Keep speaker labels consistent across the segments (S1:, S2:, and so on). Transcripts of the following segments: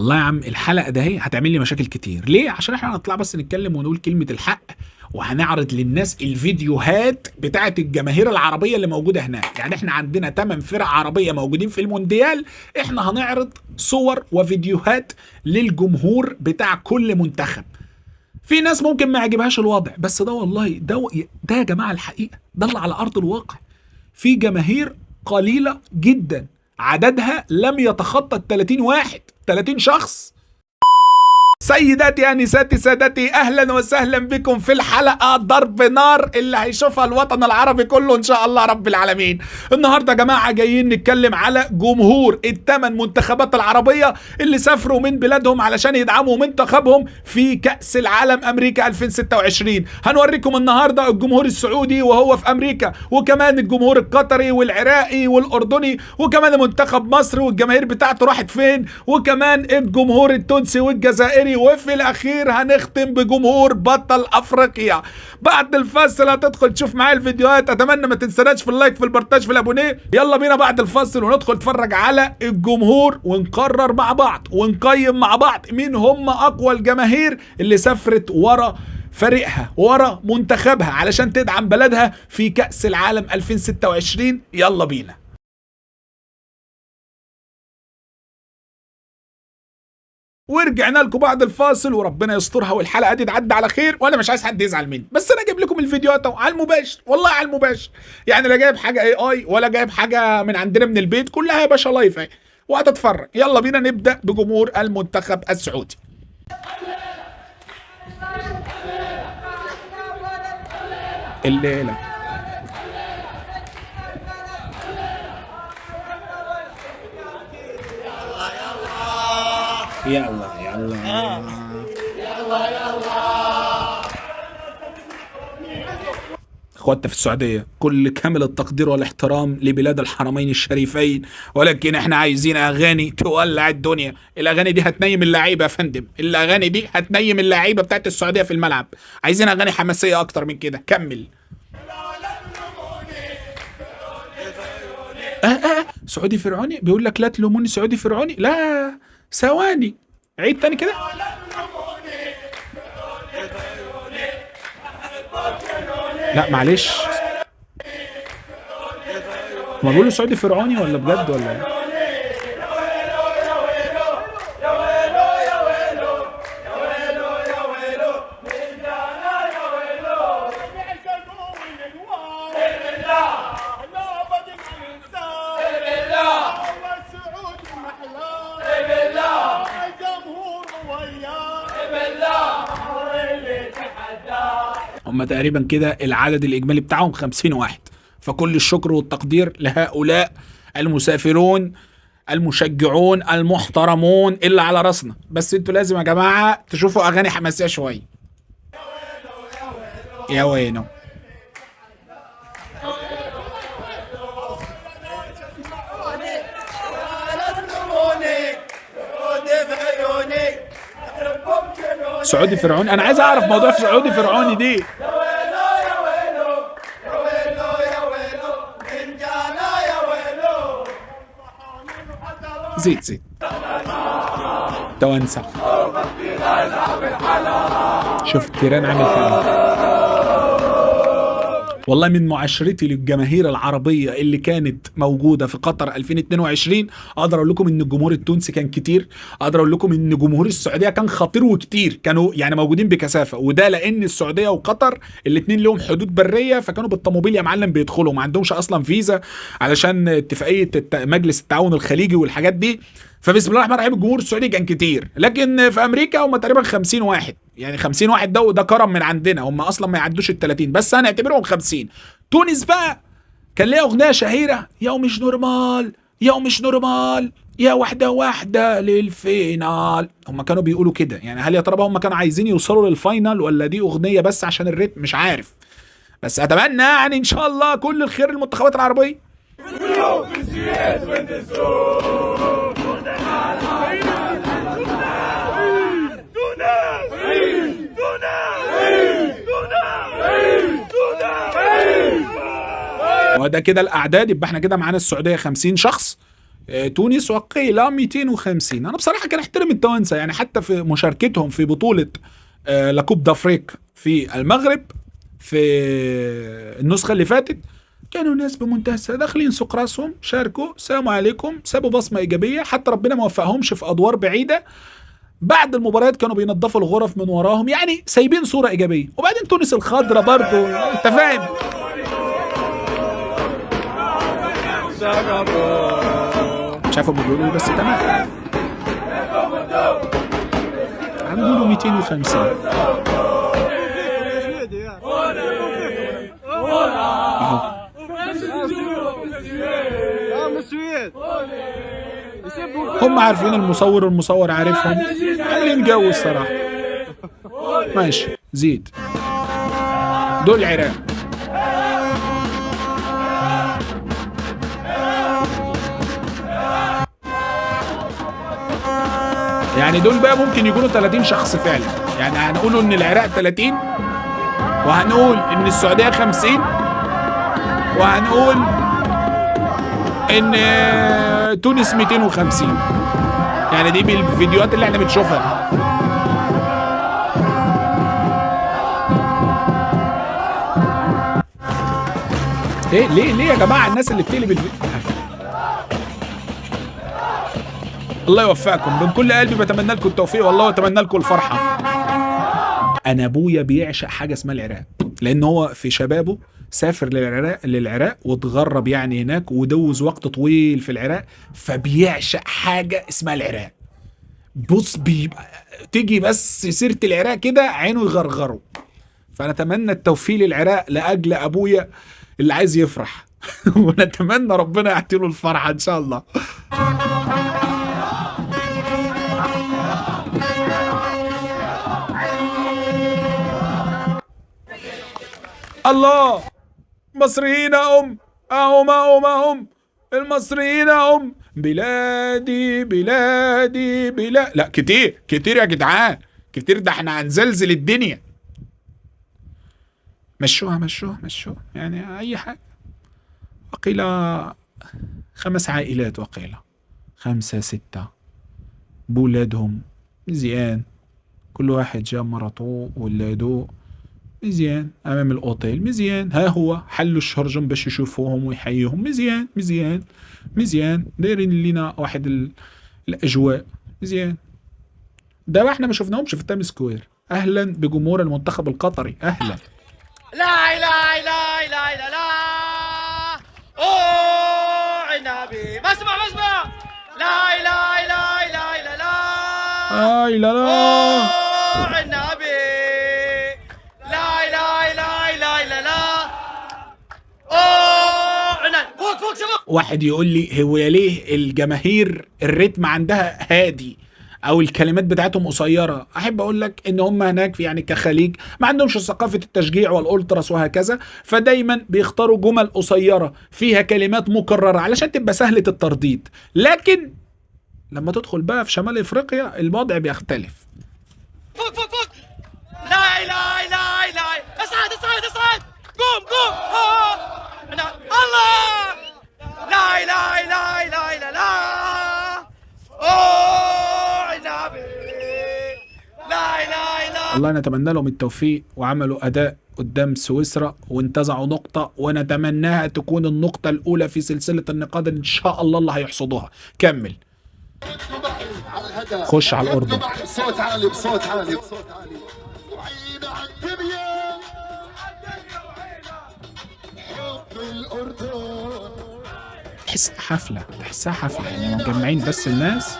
S1: والله يا عم الحلقه ده هي هتعمل لي مشاكل كتير. ليه؟ عشان احنا هنطلع بس نتكلم ونقول كلمه الحق، وهنعرض للناس الفيديوهات بتاعت الجماهير العربيه اللي موجوده هناك. يعني احنا عندنا 8 فرق عربيه موجودين في المونديال، احنا هنعرض صور وفيديوهات للجمهور بتاع كل منتخب. في ناس ممكن ما يعجبهاش الوضع، بس ده والله ده يا جماعه الحقيقه، ده اللي على ارض الواقع. في جماهير قليله جدا عددها لم يتخطى ال 30 واحد، 30 شخص. سيداتي انساتي سادتي، اهلا وسهلا بكم في الحلقه ضرب نار اللي هيشوفها الوطن العربي كله ان شاء الله رب العالمين. النهارده يا جماعه جايين نتكلم على جمهور الثمان منتخبات العربيه اللي سافروا من بلادهم علشان يدعموا منتخبهم في كاس العالم امريكا 2026. هنوريكم النهارده الجمهور السعودي وهو في امريكا، وكمان الجمهور القطري والعراقي والاردني، وكمان منتخب مصر والجماهير بتاعته راحت فين، وكمان الجمهور التونسي والجزائري، وفي الاخير هنختم بجمهور بطل افريقيا. بعد الفاصل هتدخل تشوف معايا الفيديوهات. اتمنى ما تنساناش في اللايك في البرتاج في الابونيه. يلا بينا بعد الفاصل وندخل نتفرج على الجمهور ونقرر مع بعض ونقيم مع بعض مين هم اقوى الجماهير اللي سافرت ورا فريقها ورا منتخبها علشان تدعم بلدها في كأس العالم 2026. يلا بينا. ورجعنا لكم بعد الفاصل وربنا يسترها والحلقه دي تعدي على خير، وانا مش عايز حد يزعل مني، بس انا جايب لكم الفيديوهات اهو على المباشر، والله على المباشر. يعني لا جايب حاجه اي ولا جايب حاجه من عندنا من البيت، كلها يا باشا لايف اهي وهتتفرج. يلا بينا نبدا بجمهور المنتخب السعودي. الليله يلا يلا اخواتنا في السعودية كل كامل التقدير والاحترام لبلاد الحرمين الشريفين، ولكن احنا عايزين اغاني تولع الدنيا. الاغاني دي هتنيم اللعيبة يا فندم، الاغاني دي هتنيم اللعيبة بتاعت السعودية في الملعب. عايزين اغاني حماسية اكتر من كده. كمل. سعودي فرعوني بيقول لك لا تلوموني سعودي فرعوني. لا ثواني، عيد تاني كده. لا معلش، ما بيقولوا سعودي فرعوني ولا بجد ولا ايه؟ هم تقريبا كده العدد الإجمالي بتاعهم 50 واحد. فكل الشكر والتقدير لهؤلاء المسافرون المشجعون المحترمون اللي على راسنا. بس انتوا لازم يا جماعة تشوفوا أغاني حماسية شوية. يا وينو سعودي فرعوني. انا عايز اعرف موضوع في سعودي فرعوني دي. زيد توانسة. شوف التيران عامل حاجة. والله من معاشرتي للجماهير العربية اللي كانت موجودة في قطر 2022 اقدر اقول لكم ان الجمهور التونسي كان كتير، اقدر اقول لكم ان جمهور السعودية كان خطير وكتير، كانوا يعني موجودين بكثافة. وده لان السعودية وقطر الاتنين لهم حدود برية، فكانوا بالطموبيل يا معلم بيدخلوا، ما عندهمش اصلا فيزا علشان اتفاقية مجلس التعاون الخليجي والحاجات دي. فبسم الله الرحمن الرحيم الجمهور السعودي كان كتير. لكن في امريكا هم تقريبا 50 واحد، يعني 50 واحد ده كرم من عندنا، هم اصلا ما يعدوش ال 30، بس هنعتبرهم 50. تونس بقى كان ليها اغنيه شهيره، يا مش نورمال يا مش نورمال يا واحده واحده للفينال. هم كانوا بيقولوا كده. يعني هل يا ترى هم كانوا عايزين يوصلوا للفاينل ولا دي اغنيه بس عشان الريتم؟ مش عارف، بس اتمنى يعني ان شاء الله كل الخير للمنتخبات العربيه. وده كده الاعداد. يبقى احنا كده معانا السعوديه 50 شخص، تونس وقيل 250. انا بصراحه كان احترم التوانسه، يعني حتى في مشاركتهم في بطوله لاكوب دافريك في المغرب في النسخه اللي فاتت، كانوا ناس بمنتهى السهوله داخلين سوق راسهم، شاركوا، السلام عليكم، سابوا بصمه ايجابيه، حتى ربنا ما وفقهمش في ادوار بعيده. بعد المباريات كانوا بينظفوا الغرف من وراهم، يعني سايبين صوره ايجابيه. وبعدين تونس الخضراء برضو انت فاهم. مش عارف هم بيقولوا ايه بس تمام. هنقولوا 250. اهو هم عارفين المصور عارفهم، عاملين جو الصراحه. ماشي زيد. دول العراق. يعني دول بقى ممكن يكونوا 30 شخص فعلا، يعني هنقولوا ان العراق 30، وهنقول ان السعوديه 50، وهنقول ان تونس 250. يعني دي بالفيديوهات اللي احنا بنشوفها. ايه ليه يا جماعه الناس اللي بتقلب الله يوفقكم. من كل قلبي بتمنى لكم التوفيق والله، واتمنى لكم الفرحه. انا ابويا بيعشق حاجه اسمها العراق، لان هو في شبابه سافر للعراق واتغرب يعني هناك، ودوز وقت طويل في العراق، فبيعشق حاجه اسمها العراق. بص تيجي بس سيره العراق كده عينه يغرغره. فانا اتمنى التوفيق للعراق لاجل ابويا اللي عايز يفرح ونتمنى ربنا يعطيله الفرحه ان شاء الله. الله، مصريين هم المصريين هم بلادي بلادي بلاد. لا كتير يا جدعان، كتير، ده احنا هنزلزل الدنيا. مشوها يعني اي حاجة. وقيل 5 عائلات، وقيل 5 6 بولادهم مزيان، كل واحد جاب مرته وولاده مزيان امام الاوتيل مزيان. ها هو حلوا الشرجم باش يشوفوهم ويحييهم مزيان دايرين لنا واحد الاجواء مزيان. ده بقى احنا ما شفناهمش في التايم سكوير. اهلا بجمهور المنتخب القطري، اهلا.
S2: لا لا لا لا لا لا اوه عنابي، ما اسمع لا لا لا لا لا لا
S1: اي لا لا
S2: اوه عنابي، لا لا لا لا لا لا اوه عنابي. فوق شباب.
S1: واحد يقول لي هو ليه الجماهير الريتم عندها هادي او الكلمات بتاعتهم قصيره؟ احب اقول لك ان هم هناك في يعني كخليج ما عندهمش ثقافه التشجيع والالتراس وهكذا، فدايما بيختاروا جمل قصيره فيها كلمات مكرره علشان تبقى سهله الترديد. لكن لما تدخل بقى في شمال افريقيا الوضع بيختلف.
S2: فوق لا لا لا لا اصعد قوم الله لا لا لا لا لا لا اوه عنابي لا
S1: الله نتمنى لهم التوفيق، وعملوا اداء قدام سويسرا وانتزعوا نقطه، ونتمناها تكون النقطه الاولى في سلسله النقاط ان شاء الله اللي هيحصدوها. كمل خش على الاردن.
S3: بصوت عالي بصوت عالي. وعينا عن دنيا حب الاردن.
S1: تحسها حفله يعني مجمعين بس الناس،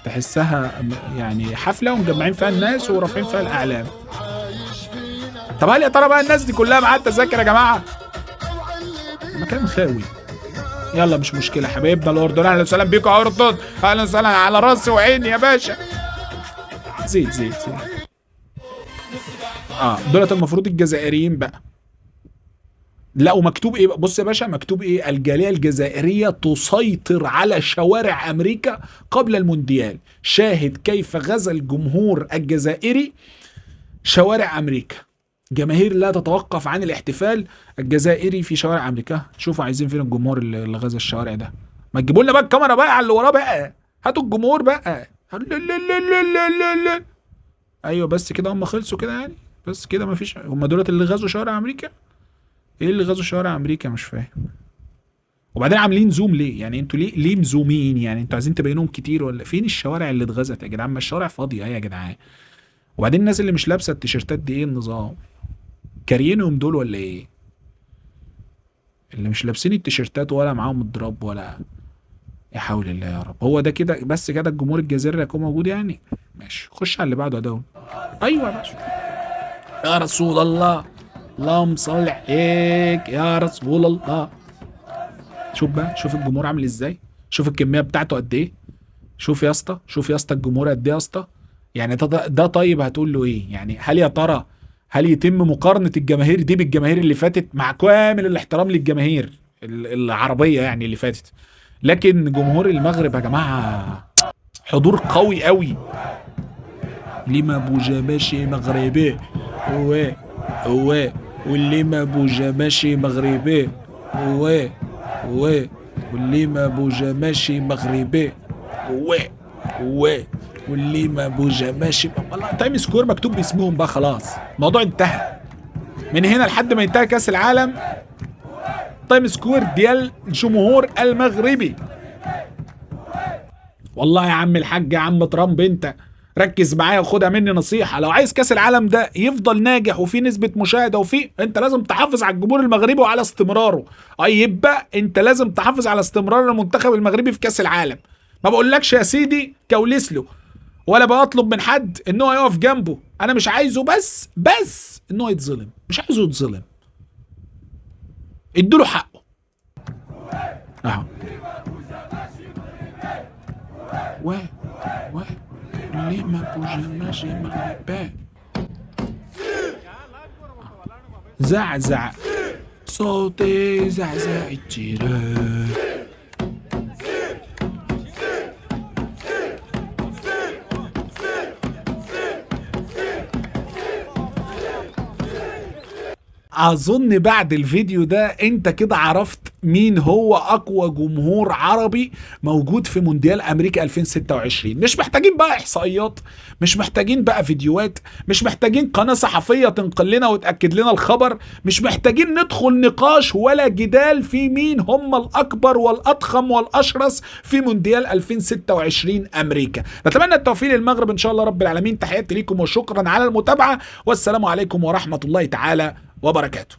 S1: تحسها يعني حفله ومجمعين فيها الناس ورافعين فيها الاعلام. طب هل يا ترى بقى الناس دي كلها معاها التذاكر يا جماعه؟ مكان خاوي. يلا مش مشكله حبايبنا الاردن، اهلا وسهلا بيكم يا اردن، اهلا وسهلا على راسي وعيني يا باشا. زيد دولت المفروض الجزائريين بقى. لا ومكتوب ايه؟ بص يا باشا مكتوب ايه؟ الجاليه الجزائريه تسيطر على شوارع امريكا قبل المونديال، شاهد كيف غزا الجمهور الجزائري شوارع امريكا. جماهير لا تتوقف عن الاحتفال الجزائري في شوارع امريكا. شوفوا عايزين فين الجمهور اللي غزا الشوارع ده. ما تجيبوا لنا بقى الكاميرا بقى على اللي وراه بقى، هاتوا الجمهور بقى. لا لا لا لا لا لا. ايوه بس كده هم خلصوا كده يعني، بس كده مفيش. هم دولت اللي غزوا شوارع امريكا؟ ايه اللي غزوا شوارع امريكا؟ مش فاهم. وبعدين عاملين زوم ليه يعني؟ انتوا ليه مزومين يعني؟ انتوا عايزين تبينوهم كتير ولا فين الشوارع اللي اتغزت يا جدعان؟ ما الشوارع فاضيه اهي يا جدعان. وبعدين الناس اللي مش لابسه التيشيرتات دي ايه النظام؟ كاريينهم دول ولا ايه؟ اللي مش لابسين التيشيرتات ولا معاهم الضراب ولا، يا حول الله يا رب. هو ده كده بس كده الجمهور الجزائري هيكون موجود يعني؟ ماشي، خش على اللي بعده ده. ايوه يا باشا. يا رسول الله، اللهم صل عليك يا رسول الله. شوف بقى، شوف الجمهور عامل ازاي، شوف الكميه بتاعته قد ايه. شوف يا اسطى، شوف يا اسطى الجمهور قد ايه يا اسطى. يعني ده طيب هتقول له ايه يعني؟ هل يا ترى هل يتم مقارنه الجماهير دي بالجماهير اللي فاتت؟ مع كامل الاحترام للجماهير العربيه يعني اللي فاتت، لكن جمهور المغرب يا جماعه حضور قوي قوي. لما بوجا ماشي مغربي هو واللي ما بوجا ماشي مغربي هو واللي ما بوجا ماشي مغربي هو واللي ما بوجا ماشي. والله تايم سكوير مكتوب باسمهم بقى خلاص، الموضوع انتهى. من هنا لحد ما ينتهي كاس العالم تايم سكوير ديال الجمهور المغربي. والله يا عم الحاج، يا عم ترامب، انت ركز معايا وخدها مني نصيحه. لو عايز كاس العالم ده يفضل ناجح وفي نسبه مشاهده وفي، انت لازم تحافظ على الجمهور المغربي وعلى استمراره. يبقى انت لازم تحافظ على استمرار المنتخب المغربي في كاس العالم. ما بقولكش يا سيدي كولس له، ولا بطلب من حد ان هو يقف جنبه. انا مش عايزه بس ان هو يتظلم، مش عايزه يتظلم. ادوا له حقه اهو. ليه ما بوجماش مغربي زعزع صوتي زعزع الجيران. اظن بعد الفيديو ده انت كده عرفت مين هو اقوى جمهور عربي موجود في مونديال امريكا 2026. مش محتاجين بقى احصائيات، مش محتاجين بقى فيديوهات، مش محتاجين قناة صحفية تنقل لنا وتأكد لنا الخبر، مش محتاجين ندخل نقاش ولا جدال في مين هم الاكبر والاضخم والاشرس في مونديال 2026 امريكا. نتمنى التوفيق للمغرب ان شاء الله رب العالمين. تحياتي ليكم وشكرا على المتابعة، والسلام عليكم ورحمة الله تعالى وبركاته.